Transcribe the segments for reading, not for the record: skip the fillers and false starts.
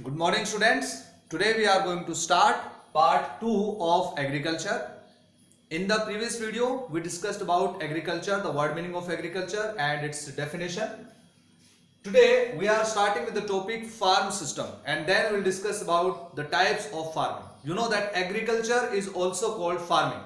Good morning, students. Today we are going to start part 2 of agriculture. In the previous video, we discussed about agriculture, the word meaning of agriculture and its definition. Today we are starting with the topic farm system, and then we'll discuss about the types of farming. You know that agriculture is also called farming.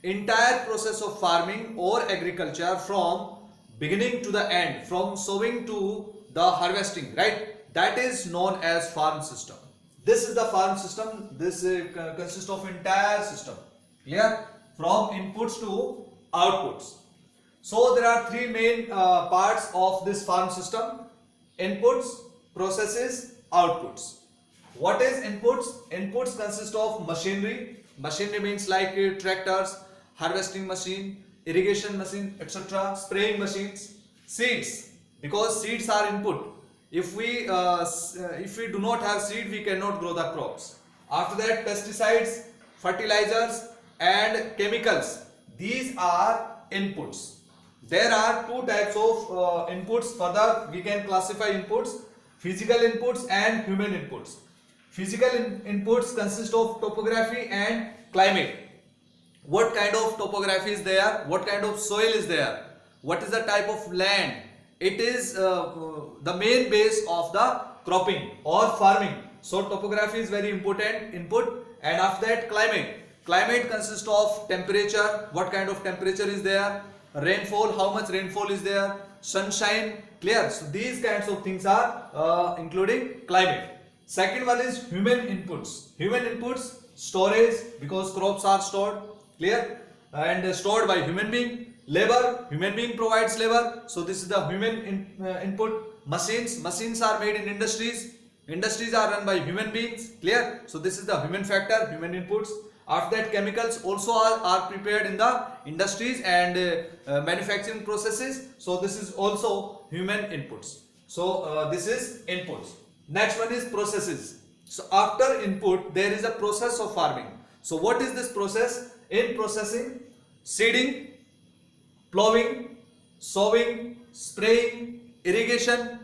Entire process of farming or agriculture from beginning to the end, from sowing to the harvesting, right? That is known as farm system. This is the farm system. This consists of entire system. Clear? From inputs to outputs. So there are three main parts of this farm system: inputs, processes, outputs. What is inputs? Inputs consist of machinery. Machinery means like tractors, harvesting machine, irrigation machine, etc. Spraying machines. Seeds, because seeds are input. If we do not have seed, we cannot grow the crops. After that, pesticides, fertilizers, and chemicals. These are inputs. There are two types of inputs. Further, we can classify inputs: physical inputs and human inputs. Physical inputs consist of topography and climate. What kind of topography is there? What kind of soil is there? What is the type of land? It is the main base of the cropping or farming. So topography is very important input, and after that, climate. Climate consists of temperature. What kind of temperature is there? Rainfall, how much rainfall is there? Sunshine, clear. So these kinds of things are including climate. Second one is human inputs. Human inputs, storage, because crops are stored, clear, and stored by human being. Labor, human being provides labor, so this is the human input. Machines are made in industries. Industries are run by human beings, clear. So this is the human factor, human inputs. After that, chemicals also are prepared in the industries and manufacturing processes, so this is also human inputs. So this is inputs. Next one is processes. So after input, there is a process of farming. So what is this process? In processing, seeding, plowing, sowing, spraying, irrigation,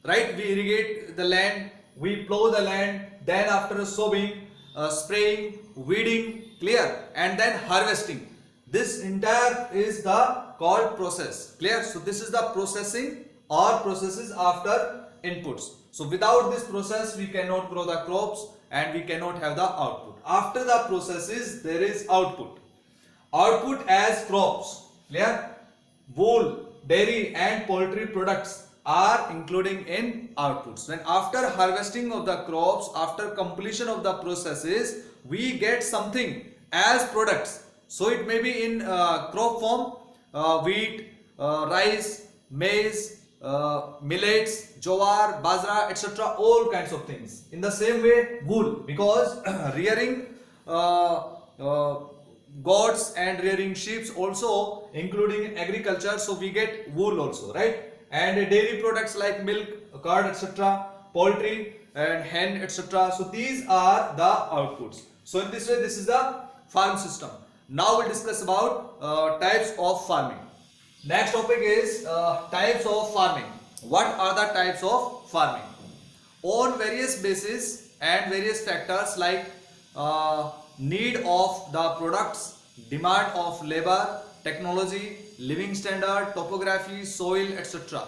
right? We irrigate the land, we plow the land, then after sowing, spraying, weeding, clear, and then harvesting. This entire is the called process, clear. So this is the processing or processes after inputs. So without this process, we cannot grow the crops and we cannot have the output. After the processes, there is output. Output as crops, clear. Wool, dairy and poultry products are including in outputs. When after harvesting of the crops, after completion of the processes, we get something as products. So it may be in crop form, wheat, rice, maize, millets, jowar, bajra, etc. all kinds of things. In the same way, wool, because rearing goats and rearing sheep also including in agriculture, so we get wool also, right? And dairy products like milk, curd, etc., poultry and hen, etc. So these are the outputs. So in this way, this is the farm system. Now we'll discuss about types of farming. Next topic is types of farming. What are the types of farming? On various bases and various factors like need of the products, demand of labor, technology, living standard, topography, soil, etc.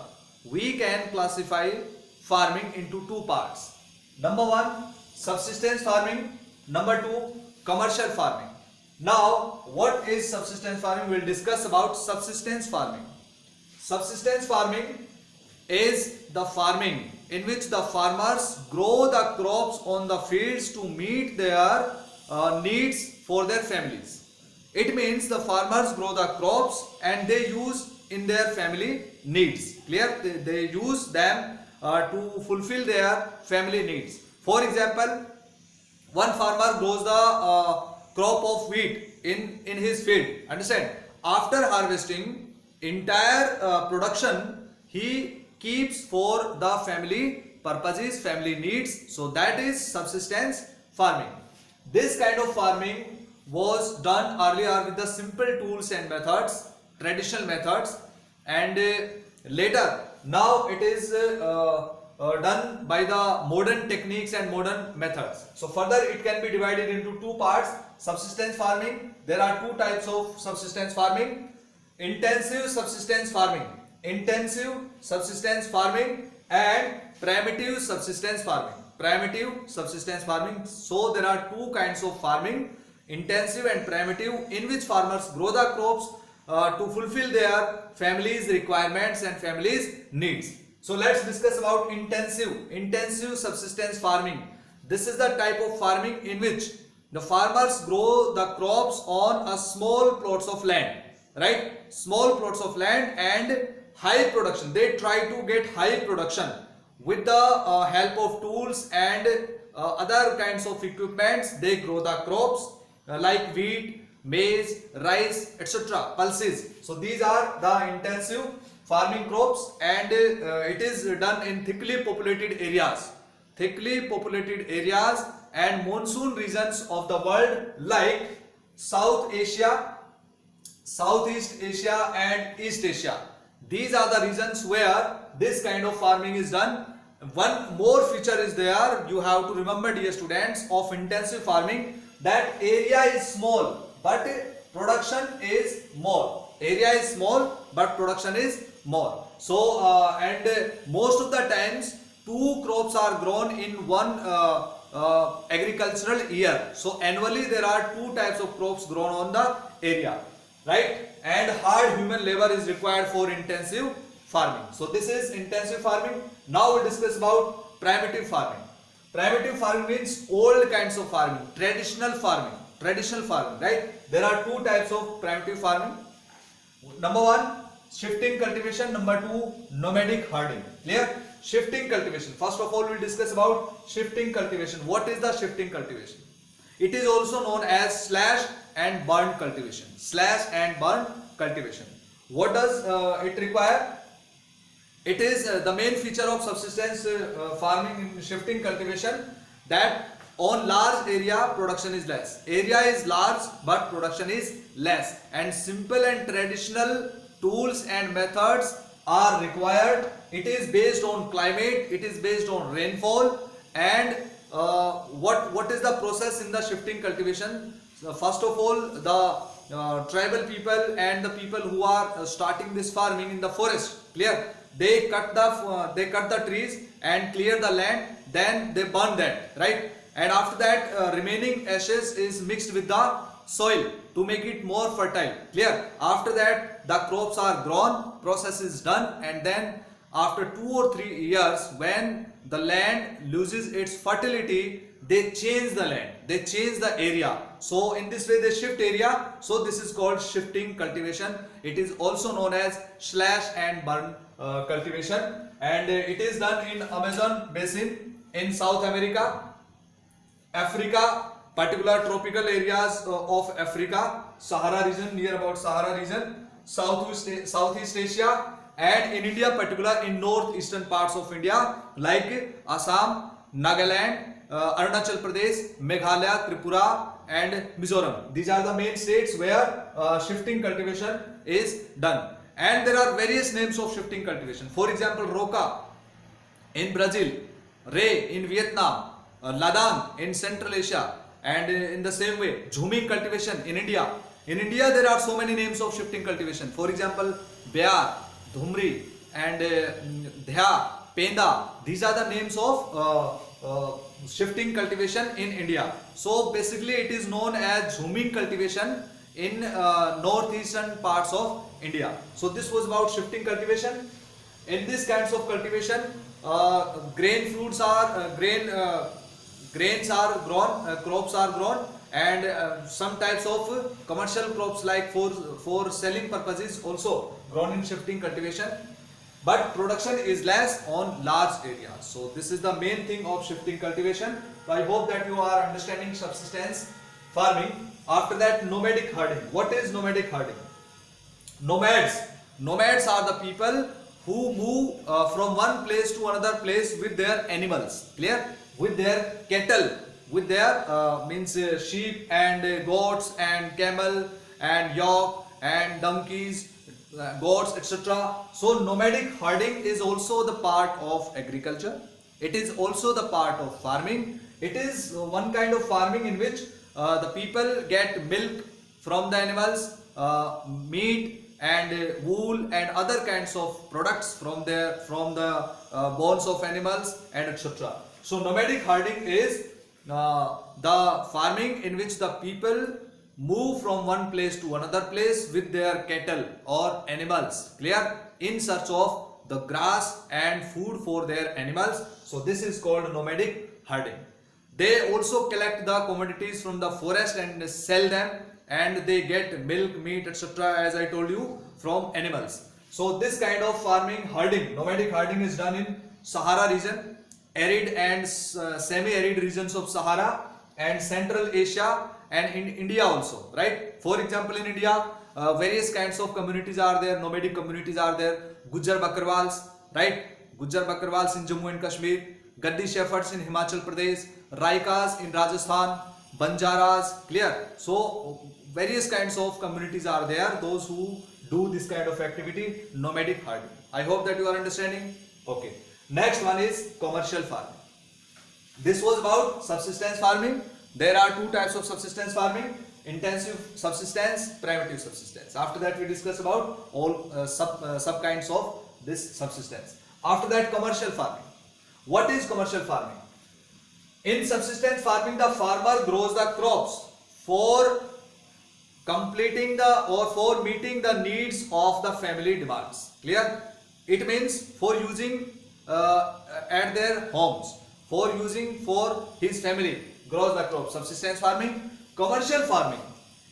we can classify farming into two parts. Number one, subsistence farming. Number two, commercial farming. Now, what is subsistence farming? We'll discuss about subsistence farming. Subsistence farming is the farming in which the farmers grow the crops on the fields to meet their needs for their families. It means the farmers grow the crops and they use in their family needs. Clear? They use them to fulfill their family needs. For example, one farmer grows the crop of wheat in his field. Understand? After harvesting, entire production he keeps for the family purposes, family needs. So that is subsistence farming. This kind of farming was done earlier with the simple tools and methods, traditional methods, and later now it is done by the modern techniques and modern methods. So further it can be divided into two parts. Subsistence farming. There are two types of subsistence farming. Intensive subsistence farming. Intensive subsistence farming and primitive subsistence farming. Primitive subsistence farming. So there are two kinds of farming, intensive and primitive, in which farmers grow the crops to fulfill their families' requirements and families' needs. So let's discuss about intensive subsistence farming. This is the type of farming in which the farmers grow the crops on a small plots of land, right? Small plots of land and high production. They try to get high production with the help of tools and other kinds of equipments. They grow the crops like wheat, maize, rice, etc., pulses. So these are the intensive farming crops, and it is done in thickly populated areas. Thickly populated areas and monsoon regions of the world like South Asia, Southeast Asia and East Asia. These are the regions where this kind of farming is done. One more feature is there, you have to remember, dear students, of intensive farming, that area is small but production is more. Area is small but production is more. So and most of the times two crops are grown in one agricultural year. So annually there are two types of crops grown on the area, right? And hard human labor is required for intensive farming. So this is intensive farming. Now we'll discuss about primitive farming. Primitive farming means old kinds of farming, traditional farming, right? There are two types of primitive farming. Number one, shifting cultivation. Number two, nomadic herding. Clear? Shifting cultivation. First of all, we'll discuss about shifting cultivation. What is the shifting cultivation? It is also known as slash and burn cultivation. Slash and burn cultivation. What does it require? It is the main feature of subsistence farming in shifting cultivation, that on large area production is less. Area is large but production is less, and simple and traditional tools and methods are required. It is based on climate, it is based on rainfall, and what is the process in the shifting cultivation? So first of all, the tribal people and the people who are starting this farming in the forest, clear, they cut the trees and clear the land, then they burn that, right? And after that remaining ashes is mixed with the soil to make it more fertile, clear. After that the crops are grown, process is done, and then after 2 or 3 years, when the land loses its fertility, they change the land, they change the area. So in this way they shift area. So this is called shifting cultivation. It is also known as slash and burn cultivation, and it is done in Amazon basin, in South America, Africa, particular tropical areas of Africa, Sahara region, near about Sahara region, Southeast Asia, and in India, particular in northeastern parts of India like Assam, Nagaland, Arunachal Pradesh, Meghalaya, Tripura and Mizoram. These are the main states where shifting cultivation is done. And there are various names of shifting cultivation. For example, Roca in Brazil, Ray in Vietnam, Ladang in Central Asia, and in the same way, Jhuming cultivation in India. In India, there are so many names of shifting cultivation. For example, Bear, Dhumri and Dhya, Penda. These are the names of shifting cultivation in India. So basically it is known as Jhuming cultivation in northeastern parts of India. So this was about shifting cultivation. In these kinds of cultivation, grains are grown, crops are grown, and some types of commercial crops like for selling purposes also grown in shifting cultivation, but production is less on large areas. So this is the main thing of shifting cultivation. So I hope that you are understanding subsistence farming. After that, nomadic herding. What is nomadic herding? Nomads are the people who move from one place to another place with their animals, clear, with their cattle, with their sheep and goats and camel and yak and donkeys, goats, etc. So nomadic herding is also the part of agriculture. It is also the part of farming. It is one kind of farming in which the people get milk from the animals, meat and wool and other kinds of products from the bones of animals and etc. So nomadic herding is the farming in which the people move from one place to another place with their cattle or animals, clear, in search of the grass and food for their animals. So this is called nomadic herding. They also collect the commodities from the forest and sell them, and they get milk, meat, etc. as I told you, from animals. So this kind of farming, herding, nomadic herding is done in Sahara region, arid and semi-arid regions of Sahara and Central Asia, and in India also, right? For example, in India, various kinds of communities are there, nomadic communities are there. Gujjar Bakarwals, right? Gujjar Bakarwals in Jammu and Kashmir, Gaddi Shepherds in Himachal Pradesh, Raikas in Rajasthan, Banjaras, clear? So various kinds of communities are there, those who do this kind of activity, nomadic herding. I hope that you are understanding. Okay. Next one is commercial farming. This was about subsistence farming. There are two types of subsistence farming: intensive subsistence, primitive subsistence. After that we discuss about all sub kinds of this subsistence. After that, commercial farming. What is commercial farming? In subsistence farming, the farmer grows the crops for completing for meeting the needs of the family demands. Clear? It means for using at their homes, for using for his family, grows the crop. Subsistence farming. Commercial farming.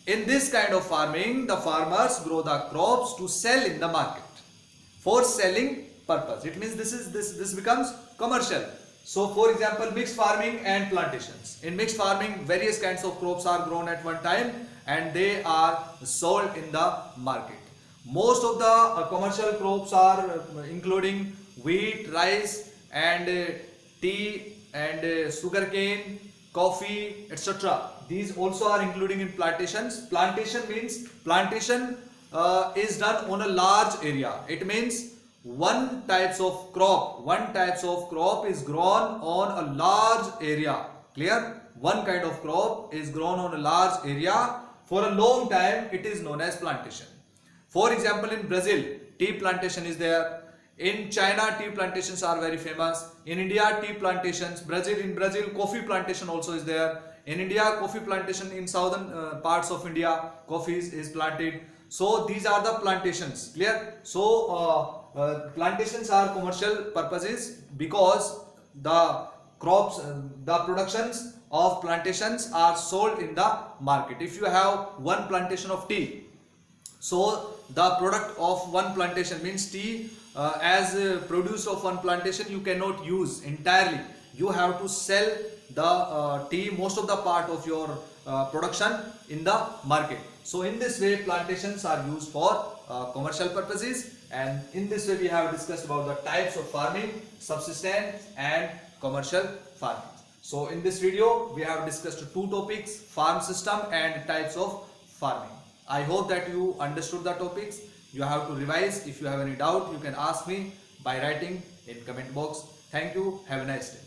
In this kind of farming, the farmers grow the crops to sell in the market for selling purpose. It means this becomes commercial. So for example, mixed farming and plantations. In mixed farming, various kinds of crops are grown at one time and they are sold in the market. Most of the commercial crops are including wheat, rice and tea and sugarcane, coffee, etc. These also are including in plantations. Plantation means plantation is done on a large area. It means one types of crop is grown on a large area. Clear? One kind of crop is grown on a large area for a long time. It is known as plantation. For example, in Brazil, tea plantation is there. In China, tea plantations are very famous. In India, tea plantations. In Brazil, coffee plantation also is there. In India, coffee plantation in southern parts of India, coffee is planted. So these are the plantations. Clear? So plantations are commercial purposes because the crops, the productions of plantations are sold in the market. If you have one plantation of tea, so the product of one plantation means tea as produced of one plantation you cannot use entirely. You have to sell the tea, most of the part of your production in the market. So in this way, plantations are used for commercial purposes, and in this way we have discussed about the types of farming, subsistence and commercial farming. So in this video we have discussed two topics: farm system and types of farming. I hope that you understood the topics. You have to revise. If you have any doubt, you can ask me by writing in comment box. Thank you. Have a nice day.